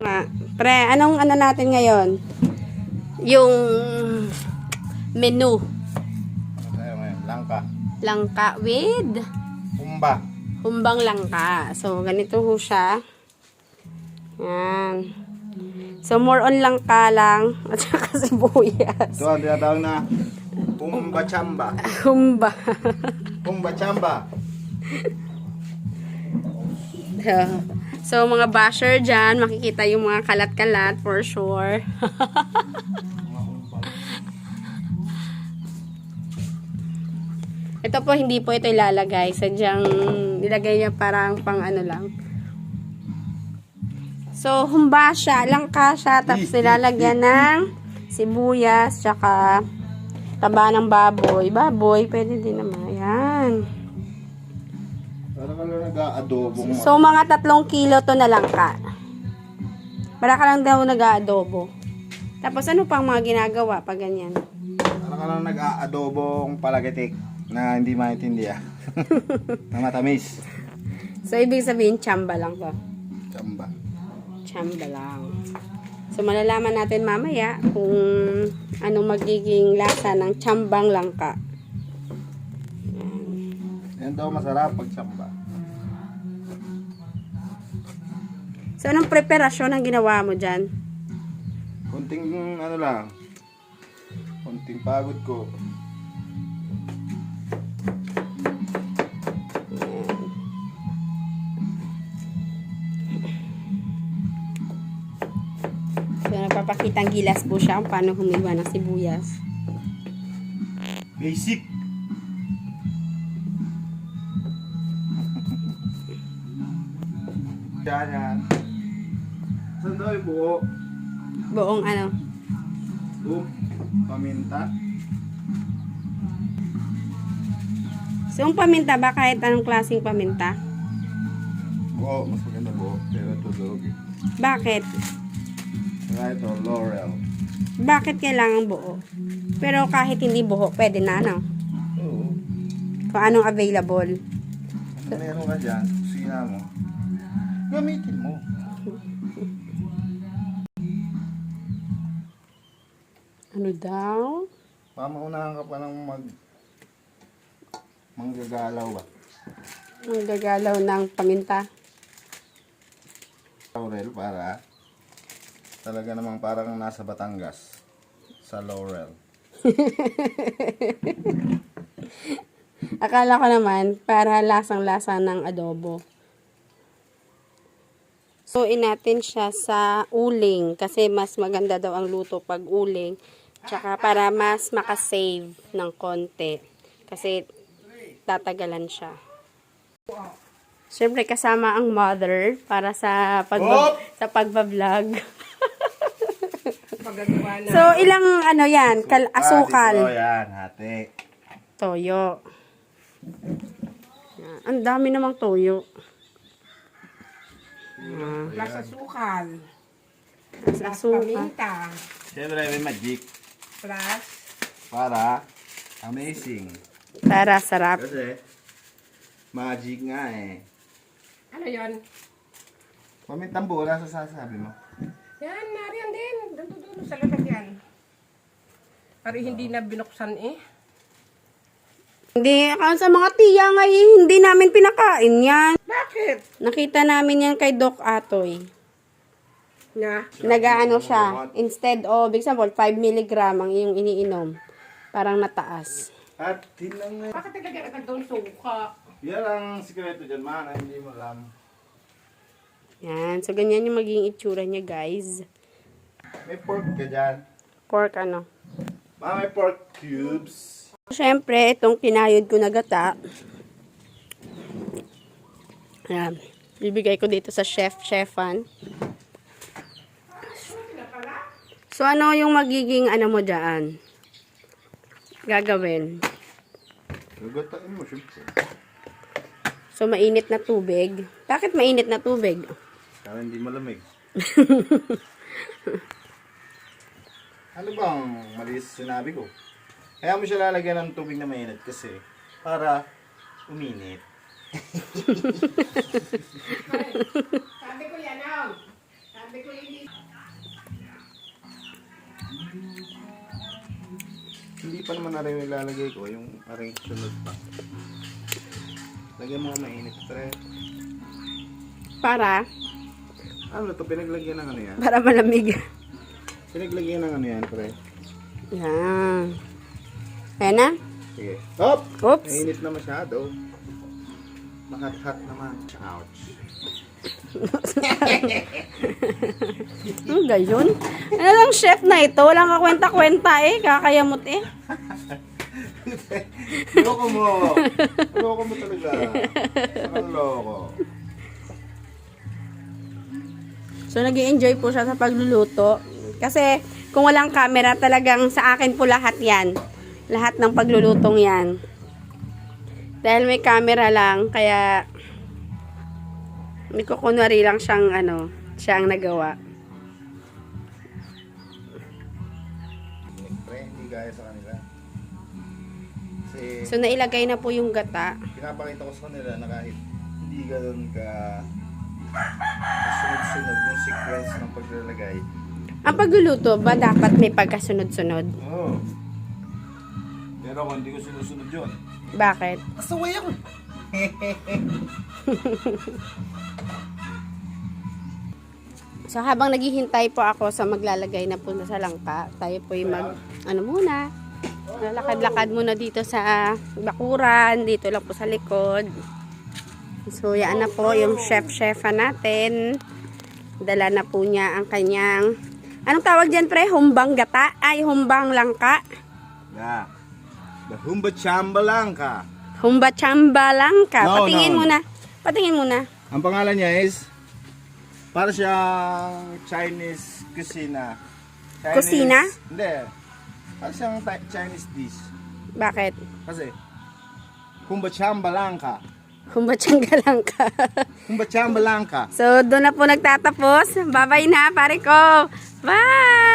nga. Pre, anong ano natin ngayon? Yung menu. Ano tayo ngayon? Langka. Langka with Humba. humbang langka. So, ganito ho siya. Yan. So, more on langka lang. At saka sibuyas. Ito ang tinatawag na humba chamba. Humba. Humba chamba. So, mga basher dyan, makikita yung mga kalat-kalat for sure. Ito po, hindi po ito ilalagay. Sadyang nilagay niya parang pang ano lang. So, humba siya, langka siya, tapos nilalagyan ng sibuyas, tsaka taba ng baboy. Baboy, pwede din naman. Ayan. Parang ka lang nag-aadobong. So, mga 3 kilo to na langka. Para ka lang daw nag-aadobo. Tapos, ano pang mga ginagawa pag ganyan? Parang ka lang nag-aadobong palagitik na hindi maintindihan. Na matamis. So, ibig sabihin, chamba lang to. Chamba. Chamba lang. So, malalaman natin mamaya kung anong magiging lasa ng chambang langka. Yan daw masarap pag chamba. So, anong preparasyon ang ginawa mo dyan? Konting ano lang. Konting pagod ko. So, nagpapakitang gilas po siya kung paano humiwa ng sibuyas. Basic. Yan. Saan daw yung buo? Buong ano. Paminta. So, yung paminta ba kahit anong klaseng paminta? Buo. Mas maganda buo. Pero ito dog. Bakit? Saka ito, laurel. Bakit kailangan buo? Pero kahit hindi buo, pwede na, no? Oo. Kung anong available. Kung meron ka dyan, kusina mo, gamitin mo. Ano daw? Pamaunahan ka pa ng manggagalaw ba? Ang gagalaw ng paminta. Laurel para talaga namang parang nasa Batangas sa laurel. Akala ko naman, para lasang-lasa ng adobo. So, natin siya sa uling. Kasi mas maganda daw ang luto pag uling. Tsaka para mas makasave ng konti. Kasi tatagalan siya. Siyempre, kasama ang mother para sa pagbablog. So, ilang ano yan? Asukal. Ito yan, hati. Toyo. Yan. Ang dami namang toyo. Plus asukal. Plus Plus asukal. paminta. Siyempre may magic Plus para amazing. Para sarap. Kasi magic nga eh. ano yon? Pamintang buo na sa sasabi mo. Yan, nariyan din. Doon sa lalagyan. Pero hindi na binuksan eh. Hindi, sa mga tiya nga hindi namin pinakain yan. Bakit? Nakita namin yan kay Doc Atoy. Nga. Nagaano siya. Instead of, example, 5 mg ang iyong iniinom. Parang nataas. At tinang na. Bakit nilagyan ka doon suka? Yan ang sikreto dyan, man. Hindi mo alam. Yan. So, ganyan yung magiging itsura niya, guys. May pork ka dyan. Pork ano. May pork cubes. Siyempre, itong kinayod ko na gata. Ayan. Bibigay ko dito sa chefan. So, ano yung magiging ano mo dyan? Gagawin. Gagatain mo, syempre. So, mainit na tubig. Bakit mainit na tubig? Para hindi malamig. Ano bang mali sa sinabi ko? Kaya mo siya lalagyan ng tubig na mainit kasi para uminit. Sabi ko yan, oh. Sabi ko Hindi pa naman na rin ilalagay ko, yung parang sunod pa. Lagyan mo nga mainit, pre. Para Ano to, pinaglagyan ng ano yan? para malamig. Pinaglagyan ng ano yan, pre. Yan. Ayan na. Sige. Hop! Oops. Mainit na masyado. Makat-hat naman. Ouch. Gayon. Ano lang chef na ito? Walang kakwenta-kwenta eh. Kakayamot eh. Loko mo. Loko mo talaga. Saan loko? So, nag-i-enjoy po siya sa pagluluto. Kasi, kung walang camera, talagang sa akin po lahat yan. Lahat ng paglulutong yan. Dahil may camera lang, kaya may kukunwari lang siyang, siya ang nagawa. Pre, hindi gaya sa kanila. Kasi, So, nailagay na po yung gata. pinapakita ko sa kanila na kahit hindi ganoon ka kasunod-sunod yung sequence ng paglalagay. Ang pagluluto ba dapat may pagkasunod-sunod? Oo. Pero kung hindi ko sinusunod yun, Bakit? asaway ako. So, habang naghihintay po ako sa maglalagay na po sa langka, tayo po yung muna, lalakad-lakad muna dito sa bakuran, dito lang po sa likod. So, yan na po yung chef-chefa natin. Dala na po niya ang kanyang, anong tawag dyan, pre? Humbang gata? Ay, humbang langka. Yeah. The Humba Chamba lang ka. Humba chamba langka. No, Patingin no. muna. Patingin muna. Ang pangalan niya is para siyang Chinese cuisine. Kusina? Hindi. Para siyang Chinese dish. Bakit? Kasi Humba Chamba lang ka. Humba changa langka. Humba Chamba lang ka. So, doon na po nagtatapos. Bye-bye na, pare ko. Bye!